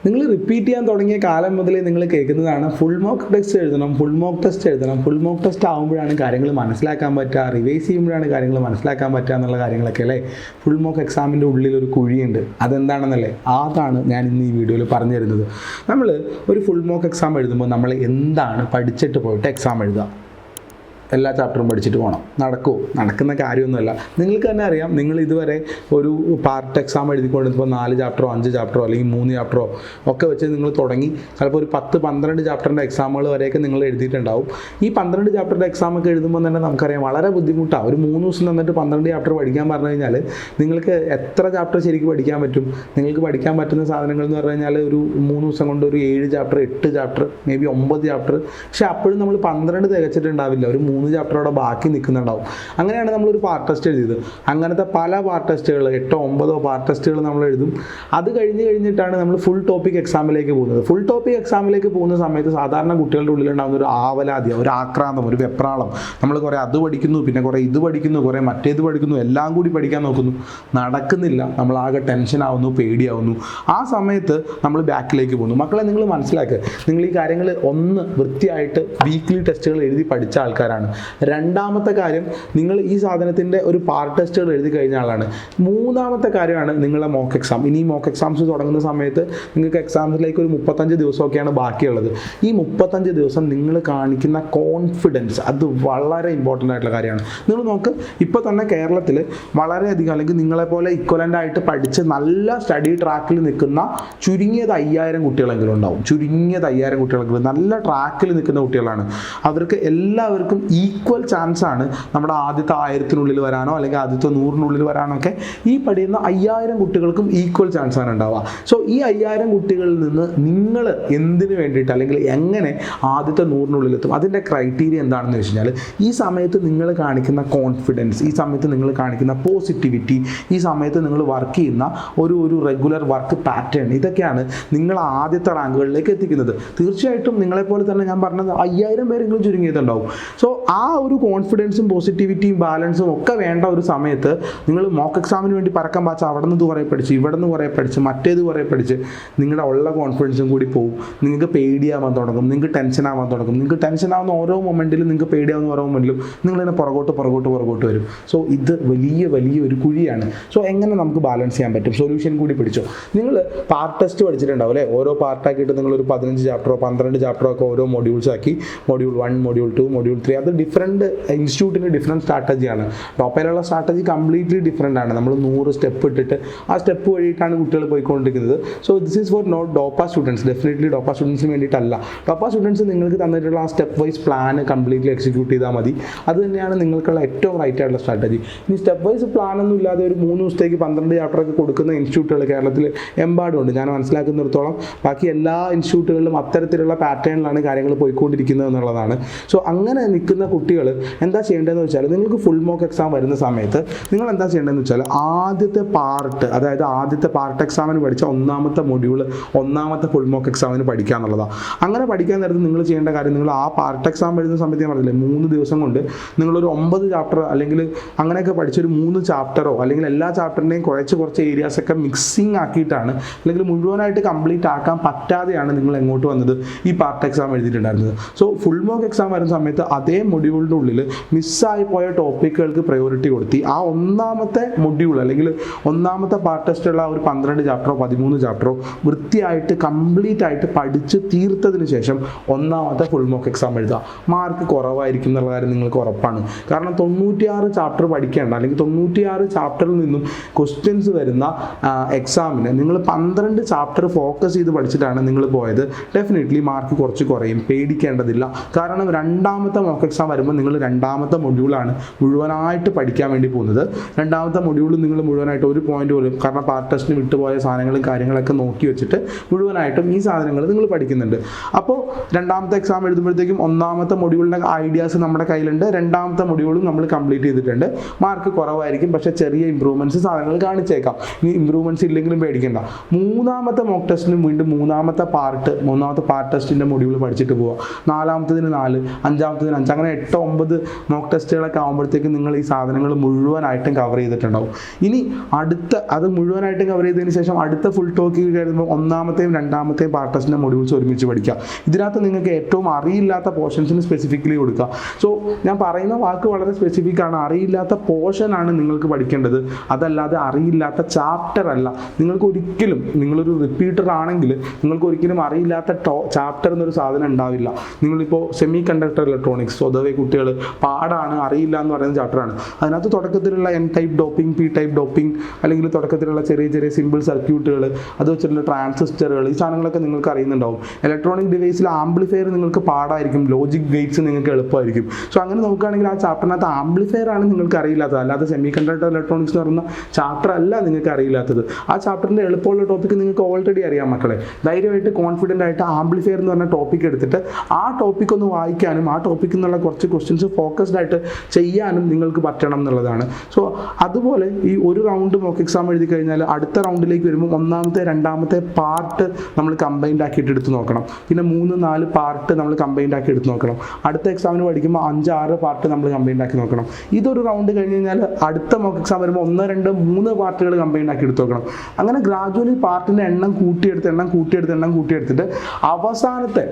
നിങ്ങൾ റിപ്പീറ്റ് ചെയ്യാൻ തുടങ്ങിയ കാലം മുതലേ നിങ്ങൾ കേൾക്കുന്നതാണ് ഫുൾ മോക്ക് ടെസ്റ്റ് എഴുതണം, ഫുൾ മോക്ക് ടെസ്റ്റ് എഴുതണം. ഫുൾ മോക്ക് ടെസ്റ്റ് ആകുമ്പോഴാണ് കാര്യങ്ങൾ മനസ്സിലാക്കാൻ പറ്റുക, റിവൈസ് ചെയ്യുമ്പോഴാണ് കാര്യങ്ങൾ മനസ്സിലാക്കാൻ പറ്റുക എന്നുള്ള കാര്യങ്ങളൊക്കെ അല്ലേ. ഫുൾ മോക്ക് എക്സാമിൻ്റെ ഉള്ളിൽ ഒരു കുഴിയുണ്ട്, അതെന്താണെന്നല്ലേ, അതാണ് ഞാൻ ഇന്ന് ഈ വീഡിയോയിൽ പറഞ്ഞു തരുന്നത്. നമ്മൾ ഒരു ഫുൾ മോക്ക് എക്സാം എഴുതുമ്പോൾ നമ്മൾ എന്താണ് പഠിച്ചിട്ട് പോയിട്ട് എക്സാം എഴുതുക? എല്ലാ ചാപ്റ്ററും പഠിച്ചിട്ട് പോകണം. നടക്കുമോ? നടക്കുന്ന കാര്യമൊന്നുമല്ല. നിങ്ങൾക്ക് തന്നെ അറിയാം, നിങ്ങൾ ഇതുവരെ ഒരു പാർട്ട് എക്സാം എഴുതിക്കൊണ്ടിരുന്നപ്പോൾ 4 ചാപ്റ്ററോ 5 ചാപ്റ്ററോ അല്ലെങ്കിൽ 3 ചാപ്റ്ററോ ഒക്കെ വെച്ച് നിങ്ങൾ തുടങ്ങി ചിലപ്പോൾ ഒരു 10-12 ചാപ്റ്ററിൻ്റെ എക്സാമുകൾ വരെയൊക്കെ നിങ്ങൾ എഴുതിയിട്ടുണ്ടാവും. ഈ 12 ചാപ്റ്ററിൻ്റെ എക്സാമൊക്കെ എഴുതുമ്പോൾ തന്നെ നമുക്കറിയാം വളരെ ബുദ്ധിമുട്ടാണ്. ഒരു 3 ദിവസം തന്നിട്ട് 12 ചാപ്റ്റർ പഠിക്കാൻ പറഞ്ഞു കഴിഞ്ഞാൽ നിങ്ങൾക്ക് എത്ര ചാപ്റ്റർ ശരിക്കും പഠിക്കാൻ പറ്റും? നിങ്ങൾക്ക് പഠിക്കാൻ പറ്റുന്ന സാധനങ്ങൾ എന്ന് പറഞ്ഞു കഴിഞ്ഞാൽ ഒരു 3 ദിവസം കൊണ്ട് ഒരു 7 chapter 8 chapter may be 9 chapter. പക്ഷേ അപ്പോഴും നമ്മൾ 12 തികച്ചിട്ടുണ്ടാവില്ല, ഒരു 3 ചാപ്റ്ററോടെ ബാക്കി നിൽക്കുന്നുണ്ടാവും. അങ്ങനെയാണ് നമ്മളൊരു പാർട്ട് ടെസ്റ്റ് എഴുതിയത്. അങ്ങനത്തെ പല പാർട്ട് ടെസ്റ്റുകൾ 8-9 പാർട്ട് ടെസ്റ്റുകൾ നമ്മൾ എഴുതും. അത് കഴിഞ്ഞിട്ടാണ് നമ്മൾ ഫുൾ ടോപ്പിക് എക്സാമിലേക്ക് പോകുന്നത്. ഫുൾ ടോപ്പിക് എക്സാമിലേക്ക് പോകുന്ന സമയത്ത് സാധാരണ കുട്ടികളുടെ ഉള്ളിലുണ്ടാകുന്ന ഒരു ആവലാതി, ഒരു ആക്രാന്തം, ഒരു വെപ്രാളം. നമ്മൾ കുറേ അത് പഠിക്കുന്നു, പിന്നെ കുറേ ഇത് പഠിക്കുന്നു, കുറേ മറ്റേത് പഠിക്കുന്നു, എല്ലാം കൂടി പഠിക്കാൻ നോക്കുന്നു. നടക്കുന്നില്ല. നമ്മളാകെ ടെൻഷനാവുന്നു, പേടിയാവുന്നു. ആ സമയത്ത് നമ്മൾ ബാക്കിലേക്ക് പോകുന്നു. മക്കളെ, നിങ്ങൾ മനസ്സിലാക്കുക, നിങ്ങൾ ഈ കാര്യങ്ങൾ ഒന്ന് വൃത്തിയായിട്ട് വീക്ക്ലി ടെസ്റ്റുകൾ എഴുതി പഠിച്ച ആൾക്കാരാണ്. രണ്ടാമത്തെ കാര്യം, നിങ്ങൾ ഈ സാധനത്തിൻ്റെ ഒരു പാർട്ട് ടെസ്റ്റുകൾ എഴുതി കഴിഞ്ഞ ആളാണ്. മൂന്നാമത്തെ കാര്യമാണ് നിങ്ങളുടെ മോക്ക് എക്സാം. ഇനി മോക്ക് എക്സാംസ് തുടങ്ങുന്ന സമയത്ത് നിങ്ങൾക്ക് എക്സാംസിലേക്ക് ഒരു 35 ദിവസമൊക്കെയാണ് ബാക്കിയുള്ളത്. ഈ 35 ദിവസം നിങ്ങൾ കാണിക്കുന്ന കോൺഫിഡൻസ്, അത് വളരെ ഇമ്പോർട്ടൻ്റ് ആയിട്ടുള്ള കാര്യമാണ്. നിങ്ങൾ നോക്ക്, ഇപ്പോൾ തന്നെ കേരളത്തിൽ വളരെയധികം, അല്ലെങ്കിൽ നിങ്ങളെപ്പോലെ ഇക്വലൻ്റ് ആയിട്ട് പഠിച്ച് നല്ല സ്റ്റഡി ട്രാക്കിൽ നിൽക്കുന്ന ചുരുങ്ങിയത് 5000 കുട്ടികളെങ്കിലും ഉണ്ടാവും. ചുരുങ്ങിയത് 5000 കുട്ടികളെങ്കിലും നല്ല ട്രാക്കിൽ നിൽക്കുന്ന കുട്ടികളാണ്. അവർക്ക് എല്ലാവർക്കും ഈക്വൽ ചാൻസ് ആണ് നമ്മുടെ ആദ്യത്തെ 1000-നുള്ളിൽ വരാനോ അല്ലെങ്കിൽ ആദ്യത്തെ 100-നുള്ളിൽ വരാനോ ഒക്കെ. ഈ പഠിക്കുന്ന 5000 കുട്ടികൾക്കും ഈക്വൽ ചാൻസ് ആണ് ഉണ്ടാവുക. സോ ഈ 5000 കുട്ടികളിൽ നിന്ന് നിങ്ങൾ എന്തിനു വേണ്ടിയിട്ട് അല്ലെങ്കിൽ എങ്ങനെ ആദ്യത്തെ 100-നുള്ളിലെത്തും? അതിൻ്റെ ക്രൈറ്റീരിയ എന്താണെന്ന് വെച്ച് കഴിഞ്ഞാൽ, ഈ സമയത്ത് നിങ്ങൾ കാണിക്കുന്ന കോൺഫിഡൻസ്, ഈ സമയത്ത് നിങ്ങൾ കാണിക്കുന്ന പോസിറ്റിവിറ്റി, ഈ സമയത്ത് നിങ്ങൾ വർക്ക് ചെയ്യുന്ന ഒരു റെഗുലർ വർക്ക് പാറ്റേൺ, ഇതൊക്കെയാണ് നിങ്ങൾ ആദ്യത്തെ റാങ്കുകളിലേക്ക് എത്തിക്കുന്നത്. തീർച്ചയായിട്ടും നിങ്ങളെപ്പോലെ തന്നെ ഞാൻ പറഞ്ഞത് 5000 പേരെങ്കിലും ചുരുങ്ങിയതുണ്ടാവും. സോ ആ ഒരു കോൺഫിഡൻസും പോസിറ്റിവിറ്റിയും ബാലൻസും ഒക്കെ വേണ്ട ഒരു സമയത്ത് നിങ്ങൾ മോക്ക് എക്സാമിന് വേണ്ടി പറക്കാൻ പാച്ച അവിടെ നിന്ന് കുറേ പഠിച്ച്, ഇവിടെ നിന്ന് കുറേ പഠിച്ച്, മറ്റേത് കുറേ പഠിച്ച് നിങ്ങളുടെ ഉള്ള കോൺഫിഡൻസും കൂടി പോകും. നിങ്ങൾക്ക് പേടിയാവാൻ തുടങ്ങും, നിങ്ങൾക്ക് ടെൻഷൻ ആവാൻ തുടങ്ങും. നിങ്ങൾക്ക് ടെൻഷൻ ആവുന്ന ഓരോ മൊമെൻറ്റിലും, നിങ്ങൾക്ക് പേടിയാവുന്ന ഓരോ മൊമെൻറ്റിലും നിങ്ങളിങ്ങനെ പുറകോട്ട് വരും. സോ ഇത് വലിയ ഒരു കുഴിയാണ്. സോ എങ്ങനെ നമുക്ക് ബാലൻസ് ചെയ്യാൻ പറ്റും? സൊല്യൂഷൻ കൂടി പിടിച്ചോ. നിങ്ങൾ പാർട്ട് ടെസ്റ്റ് പഠിച്ചിട്ടുണ്ടാവും അല്ലേ? ഓരോ പാർട്ടാക്കിയിട്ട് നിങ്ങളൊരു 15 ചാപ്റ്ററോ 12 ചാപ്റ്ററോ ഒക്കെ ഓരോ മൊഡ്യൂൾസ് ആക്കി, മൊഡ്യൂൾ 1, മൊഡ്യൂൾ 2, മൊഡ്യൂൾ 3. അത് ഡിഫറെൻറ്റ് ഇൻസ്റ്റിറ്റ്യൂട്ടിന് ഡിഫറെൻറ്റ് സ്ട്രാറ്റജിയാണ്. ടോപ്പയിലുള്ള സ്ട്രാറ്റജി കംപ്ലീറ്റ്ലി ഡിഫറെൻ്റ് ആണ്. നമ്മൾ 100 സ്റ്റെപ്പ് ഇട്ടിട്ട് ആ സ്റ്റെപ്പ് വഴിയിട്ടാണ് കുട്ടികൾ പോയിക്കൊണ്ടിരിക്കുന്നത്. So this is for not topper students. Definitely topper സ്റ്റുഡൻസിന് വേണ്ടിയിട്ടല്ല. ഡോപ്പ സ്റ്റുഡൻസ് നിങ്ങൾക്ക് തന്നിട്ടുള്ള ആ step wise plan completely execute ചെയ്താൽ മതി. അത് തന്നെയാണ് നിങ്ങൾക്കുള്ള ഏറ്റവും റൈറ്റ് ആയിട്ടുള്ള സ്ട്രാറ്റജി. ഇനി സ്റ്റെപ്പ് വൈസ് പ്ലാനൊന്നും ഇല്ലാതെ ഒരു 3 ദിവസത്തേക്ക് 12 ചാപ്റ്ററൊക്കെ കൊടുക്കുന്ന ഇൻസ്റ്റിറ്റ്യൂട്ടുകൾ കേരളത്തിൽ എമ്പാടുണ്ട്. ഞാൻ മനസ്സിലാക്കുന്നിടത്തോളം ബാക്കി എല്ലാ ഇൻസ്റ്റിറ്റ്യൂട്ടുകളിലും അത്തരത്തിലുള്ള പാറ്റേണിലാണ് കാര്യങ്ങൾ പോയിക്കൊണ്ടിരിക്കുന്നത് എന്നുള്ളതാണ്. സോ അങ്ങനെ നിൽക്കുന്ന കുട്ടികൾ എന്താ ചെയ്യേണ്ടതെന്ന് വെച്ചാൽ, നിങ്ങൾക്ക് ഫുൾ മോക്ക് എക്സാം വരുന്ന സമയത്ത് നിങ്ങൾ എന്താ ചെയ്യേണ്ടതെന്ന് വെച്ചാൽ, ആദ്യത്തെ പാർട്ട്, അതായത് ആദ്യത്തെ പാർട്ട് എക്സാമിന് പഠിച്ച ഒന്നാമത്തെ മൊഡ്യൂൾ, ഒന്നാമത്തെ ഫുൾ മോക്ക് എക്സാമിന് പഠിക്കുക എന്നുള്ളതാണ്. അങ്ങനെ പഠിക്കാൻ നേരത്ത് നിങ്ങൾ ചെയ്യേണ്ട കാര്യം, നിങ്ങൾ ആ പാർട്ട് എക്സാം എഴുതുന്ന സമയത്ത് ഞാൻ പറഞ്ഞില്ലേ, 3 ദിവസം കൊണ്ട് നിങ്ങളൊരു 9 ചാപ്റ്റർ അല്ലെങ്കിൽ അങ്ങനെയൊക്കെ പഠിച്ചൊരു 3 ചാപ്റ്ററോ അല്ലെങ്കിൽ എല്ലാ ചാപ്റ്ററിൻ്റെയും കുറച്ച് ഏരിയാസൊക്കെ മിക്സിങ് ആക്കിയിട്ടാണ്, അല്ലെങ്കിൽ മുഴുവനായിട്ട് കംപ്ലീറ്റ് ആക്കാൻ പറ്റാതെയാണ് നിങ്ങൾ എങ്ങോട്ട് വന്നത്, ഈ പാർട്ട് എക്സാം എഴുതിയിട്ടുണ്ടായിരുന്നത്. സോ ഫുൾ മോക്ക് എക്സാം വരുന്ന സമയത്ത് അതേ മൊഡ്യൂളിൻ്റെ ഉള്ളിൽ മിസ്സായി പോയ ടോപ്പിക്കുകൾക്ക് പ്രയോറിറ്റി കൊടുത്തി ആ ഒന്നാമത്തെ മൊഡ്യൂൾ അല്ലെങ്കിൽ ഒന്നാമത്തെ പാർട്ട് ടെസ്റ്റുള്ള ഒരു 12 ചാപ്റ്ററോ 13 ചാപ്റ്ററോ വൃത്തിയായിട്ട് കംപ്ലീറ്റ് ആയിട്ട് പഠിച്ച് തീർത്തതിന് ശേഷം ഒന്നാമത്തെ ഫുൾ മോക്ക് എക്സാം എഴുതുക. മാർക്ക് കുറവായിരിക്കും എന്നുള്ള കാര്യം നിങ്ങൾക്ക് ഉറപ്പാണ്. കാരണം 96 ചാപ്റ്റർ പഠിക്കേണ്ട അല്ലെങ്കിൽ 96 ചാപ്റ്ററിൽ നിന്നും ക്വസ്റ്റ്യൻസ് വരുന്ന എക്സാമിന് നിങ്ങൾ 12 ചാപ്റ്റർ ഫോക്കസ് ചെയ്ത് പഠിച്ചിട്ടാണ് നിങ്ങൾ പോയത്. ഡെഫിനറ്റ്ലി മാർക്ക് കുറച്ച് കുറയും, പേടിക്കേണ്ടതില്ല. കാരണം രണ്ടാമത്തെ മോക്ക് എക്സാം വരുമ്പോൾ നിങ്ങൾ രണ്ടാമത്തെ മൊഡ്യൂളാണ് മുഴുവനായിട്ട് പഠിക്കാൻ വേണ്ടി പോകുന്നത്. രണ്ടാമത്തെ മൊഡ്യൂളിൽ നിങ്ങൾ മുഴുവനായിട്ട് ഒരു പോയിന്റ് പോലും, കാരണം പാർട്ട് ടെസ്റ്റിന് വിട്ടുപോയ സാധനങ്ങളും കാര്യങ്ങളൊക്കെ നോക്കി വെച്ചിട്ട് മുഴുവനായിട്ടും ഈ സാധനങ്ങൾ നിങ്ങൾ പഠിക്കുന്നുണ്ട്. അപ്പോൾ രണ്ടാമത്തെ എക്സാം എഴുതുമ്പോഴത്തേക്കും ഒന്നാമത്തെ മൊഡ്യൂളിൻ്റെ ഐഡിയാസ് നമ്മുടെ കയ്യിലുണ്ട്, രണ്ടാമത്തെ മൊഡ്യൂളും നമ്മൾ കംപ്ലീറ്റ് ചെയ്തിട്ടുണ്ട്. മാർക്ക് കുറവായിരിക്കും, പക്ഷേ ചെറിയ ഇമ്പ്രൂവ്മെൻറ്റ്സ് സാധനങ്ങൾ കാണിച്ചേക്കാം. ഇനി ഇമ്പ്രൂവ്മെൻറ്റ്സ് ഇല്ലെങ്കിലും പേടിക്കേണ്ട. മൂന്നാമത്തെ മോക്ക് ടെസ്റ്റിനും വീണ്ടും മൂന്നാമത്തെ പാർട്ട് ടെസ്റ്റിൻ്റെ മൊഡ്യൂൾ പഠിച്ചിട്ട് പോവുക. നാലാമത്തതിന് 4, അഞ്ചാമത്തതിന് 5, അങ്ങനെ 8-9 മോക്ക് ടെസ്റ്റുകളൊക്കെ ആകുമ്പോഴത്തേക്കും നിങ്ങൾ ഈ സാധനങ്ങൾ മുഴുവനായിട്ടും കവർ ചെയ്തിട്ടുണ്ടാവും. ഇനി അത് മുഴുവനായിട്ടും കവർ ചെയ്തതിന് ശേഷം അടുത്ത ഫുൾ ടോക്ക് കഴിയുമ്പോൾ 1ാമത്തെയും 2ാമത്തെയും പാർട്ട് ടെസ്റ്റിൻ്റെ മൊഡ്യൂൾസ് ഒരുമിച്ച് പഠിക്കുക. ഇതിനകത്ത് നിങ്ങൾക്ക് ഏറ്റവും അറിയില്ലാത്ത പോർഷൻസിന് സ്പെസിഫിക്കലി കൊടുക്കുക. സോ ഞാൻ പറയുന്ന വാക്ക് വളരെ സ്പെസിഫിക് ആണ്. അറിയില്ലാത്ത പോർഷനാണ് നിങ്ങൾക്ക് പഠിക്കേണ്ടത്, അതല്ലാതെ അറിയില്ലാത്ത ചാപ്റ്റർ അല്ല. നിങ്ങളൊരു റിപ്പീറ്റർ ആണെങ്കിൽ നിങ്ങൾക്ക് ഒരിക്കലും അറിയില്ലാത്ത ചാപ്റ്റർ എന്നൊരു സാധനം ഉണ്ടാവില്ല. നിങ്ങളിപ്പോൾ സെമി കണ്ടക്ടർ ഇലക്ട്രോണിക്സ് സ്വതവേ കുട്ടികൾ പാടാണ്, അറിയില്ല എന്ന് പറയുന്ന ചാപ്റ്ററാണ്. അതിനകത്ത് തുടക്കത്തിലുള്ള N type doping, P type doping, അല്ലെങ്കിൽ തുടക്കത്തിലുള്ള ചെറിയ ചെറിയ സിമ്പിൾ സർക്യൂട്ടുകൾ, അത് വെച്ചിട്ടുള്ള ട്രാൻസിസ്റ്ററുകൾ, ഈ സാധനങ്ങളൊക്കെ നിങ്ങൾക്ക് അറിയുന്നുണ്ടാവും. ഇലക്ട്രോണിക് ഡിവൈസിൽ ആംപ്ലിഫയർ നിങ്ങൾക്ക് പാടായിരിക്കും, ലോജിക് ഗേറ്റ്സ് നിങ്ങൾക്ക് എളുപ്പമായിരിക്കും. സോ അങ്ങനെ നോക്കുകയാണെങ്കിൽ ആ ചാപ്റ്ററിനകത്ത് ആംപ്ലിഫയർ ആണ് നിങ്ങൾക്ക് അറിയില്ലാത്തത്, അല്ലാതെ സെമി കണ്ടക്ടർ ഇലക്ട്രോണിക്സ് എന്ന് പറയുന്ന ചാപ്റ്റർ അല്ല നിങ്ങൾക്ക് അറിയില്ലാത്തത്. ആ ചാപ്റ്ററിൻ്റെ എളുപ്പമുള്ള ടോപ്പിക്ക് നിങ്ങൾക്ക് ഓൾറെഡി അറിയാം മക്കളെ. ധൈര്യമായിട്ട് കോൺഫിഡൻ്റ് ആയിട്ട് ആംപ്ലിഫയർ എന്ന് പറഞ്ഞ ടോപ്പിക് എടുത്തിട്ട് ആ ടോപ്പിക് ഒന്ന് വായിക്കാനും ആ ടോപ്പിക്കിൽ നിന്നുള്ള കുറച്ച് ക്വസ്റ്റ്യൻസ് ഫോക്കസ്ഡ് ആയിട്ട് ചെയ്യാനും നിങ്ങൾക്ക് പറ്റണം എന്നുള്ളതാണ്. സോ അതുപോലെ ഈ ഒരു റൗണ്ട് മോക്ക് എക്സാം എഴുതി കഴിഞ്ഞാൽ അടുത്ത റൗണ്ടിലേക്ക് വരുമ്പോൾ 1ാമത്തെ 2ാമത്തെ പാർട്ട് നമ്മൾ കമ്പൈൻഡ് ആക്കിയിട്ട് എടുത്ത് നോക്കണം. പിന്നെ 3-4 പാർട്ട് നമ്മൾ കമ്പൈൻഡ് ആക്കി എടുത്ത് നോക്കണം. അടുത്ത എക്സാമിന് പഠിക്കുമ്പോൾ 5-6 പാർട്ട് നമ്മൾ കമ്പൈൻഡ് ആക്കി നോക്കണം. ഇതൊരു റൗണ്ട് കഴിഞ്ഞ് കഴിഞ്ഞാൽ അടുത്ത മോക്ക് എക്സാം വരുമ്പോൾ 1, 2, 3 പാർട്ടുകൾ കമ്പൈൻഡ് ആക്കി എടുത്ത് നോക്കണം. അങ്ങനെ ഗ്രാജുവലി പാർട്ടിൻ്റെ എണ്ണം കൂട്ടിയെടുത്തിട്ട് അവസാനത്തെ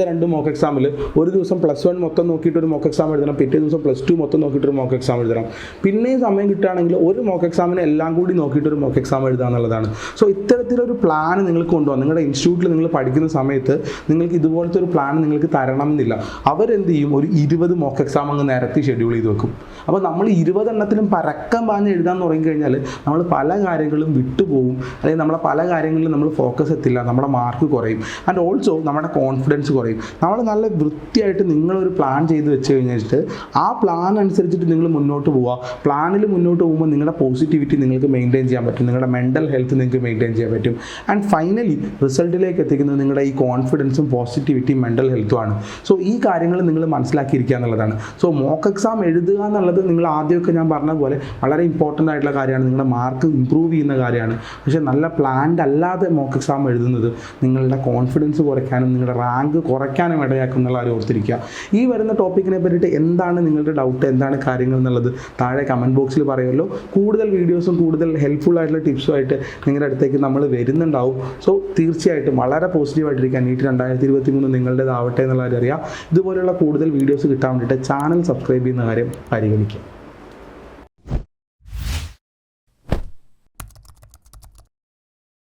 2 മോക്ക് എക്സാമിൽ ഒരു ദിവസം +1 മൊത്തം നോക്കിയിട്ട് ഒരു മോക്ക് എക്സാം എഴുതണം, പിറ്റേ ദിവസം +2 മൊത്തം നോക്കിയിട്ട് ഒരു മോക്ക് എക്സാം എഴുതണം. പിന്നെയും സമയം കിട്ടുകയാണെങ്കിൽ ഒരു മോക്ക് എക്സാമിന് എല്ലാം കൂടി നോക്കിയിട്ട് ഒരു മോക്ക് എക്സാം എഴുതുക എന്നുള്ളതാണ്. സോ ഇത്തരത്തിലൊരു പ്ലാൻ നിങ്ങൾക്ക് കൊണ്ടുപോകാം. നിങ്ങളുടെ ഇൻസ്റ്റിറ്റ്യൂട്ടിൽ നിങ്ങൾ പഠിക്കുന്ന സമയത്ത് നിങ്ങൾക്ക് ഇതുപോലത്തെ ഒരു പ്ലാൻ നിങ്ങൾക്ക് തരണം എന്നില്ല. അവരെന്ത് ചെയ്യും, ഒരു 20 മോക്ക് എക്സാം അങ്ങ് നിരത്തി ഷെഡ്യൂൾ ചെയ്ത് വെക്കും. അപ്പോൾ നമ്മൾ 20 എണ്ണത്തിലും പരക്കം പാഞ്ഞ് എഴുതാമെന്ന് തുടങ്ങിക്കഴിഞ്ഞാൽ നമ്മൾ പല കാര്യങ്ങളും വിട്ടുപോകും, അല്ലെങ്കിൽ നമ്മളെ പല കാര്യങ്ങളിലും നമ്മൾ ഫോക്കസ് എത്തില്ല, നമ്മുടെ മാർക്ക് കുറയും. ആൻഡ് ഓൾസോ നമ്മുടെ കോൺഫിഡൻസ് കുറയും. നമ്മൾ നല്ല വൃത്തിയായിട്ട് നിങ്ങളൊരു പ്ലാൻ ചെയ്ത് വെച്ച് കഴിഞ്ഞിട്ട് ആ പ്ലാൻ അനുസരിച്ചിട്ട് നിങ്ങൾ മുന്നോട്ട് പോവുക. പ്ലാനിൽ മുന്നോട്ട് പോകുമ്പോൾ നിങ്ങളുടെ പോസിറ്റിവിറ്റി നിങ്ങൾക്ക് മെയിൻറ്റെയിൻ ചെയ്യാൻ പറ്റും, നിങ്ങളുടെ മെൻ്റൽ ഹെൽത്ത് നിങ്ങൾക്ക് മെയിൻറ്റെയിൻ ചെയ്യാൻ പറ്റും. ആൻഡ് ഫൈനലി റിസൾട്ടിലേക്ക് എത്തിക്കുന്നത് നിങ്ങളുടെ ഈ കോൺഫിഡൻസും പോസിറ്റിവിറ്റിയും മെൻ്റൽ ഹെൽത്തുമാണ്. സോ ഈ കാര്യങ്ങൾ നിങ്ങൾ മനസ്സിലാക്കിയിരിക്കുക എന്നുള്ളതാണ്. സോ മോക്ക് എക്സാം എഴുതുക എന്നുള്ളത് നിങ്ങൾ ആദ്യമൊക്കെ ഞാൻ പറഞ്ഞ പോലെ വളരെ ഇമ്പോർട്ടൻ്റ് ആയിട്ടുള്ള കാര്യമാണ്, നിങ്ങളുടെ മാർക്ക് ഇമ്പ്രൂവ് ചെയ്യുന്ന കാര്യമാണ്. പക്ഷേ നല്ല പ്ലാൻഡ് അല്ലാതെ മോക്ക് എക്സാം എഴുതുന്നത് നിങ്ങളുടെ കോൺഫിഡൻസ് കുറയ്ക്കാനും നിങ്ങളുടെ റാങ്ക് കുറയ്ക്കാനും ഇടയാക്കും എന്നുള്ള കാര്യം ഓർത്തിരിക്കുക. ഈ വരുന്ന ടോപ്പിക്കിനെ പറ്റിയിട്ട് എന്താണ് നിങ്ങളുടെ ഡൗട്ട്, എന്താണ് കാര്യങ്ങൾ എന്നുള്ളത് താഴെ കമൻറ്റ് ബോക്സിൽ പറയുമല്ലോ. കൂടുതൽ വീഡിയോസും കൂടുതൽ ഹെൽപ്ഫുൾ ആയിട്ടുള്ള ടിപ്സുമായിട്ട് നിങ്ങളുടെ അടുത്തേക്ക് നമ്മൾ വരുന്നുണ്ടാവും. സോ തീർച്ചയായിട്ടും വളരെ പോസിറ്റീവായിട്ടിരിക്കുക. നീറ്റ് 2023 നിങ്ങളുടേതാവട്ടെ എന്നുള്ള കാര്യം അറിയാം. ഇതുപോലെയുള്ള കൂടുതൽ വീഡിയോസ് കിട്ടാൻ വേണ്ടിയിട്ട് ചാനൽ സബ്സ്ക്രൈബ് ചെയ്യുന്ന കാര്യം പരിഗണിക്കുക.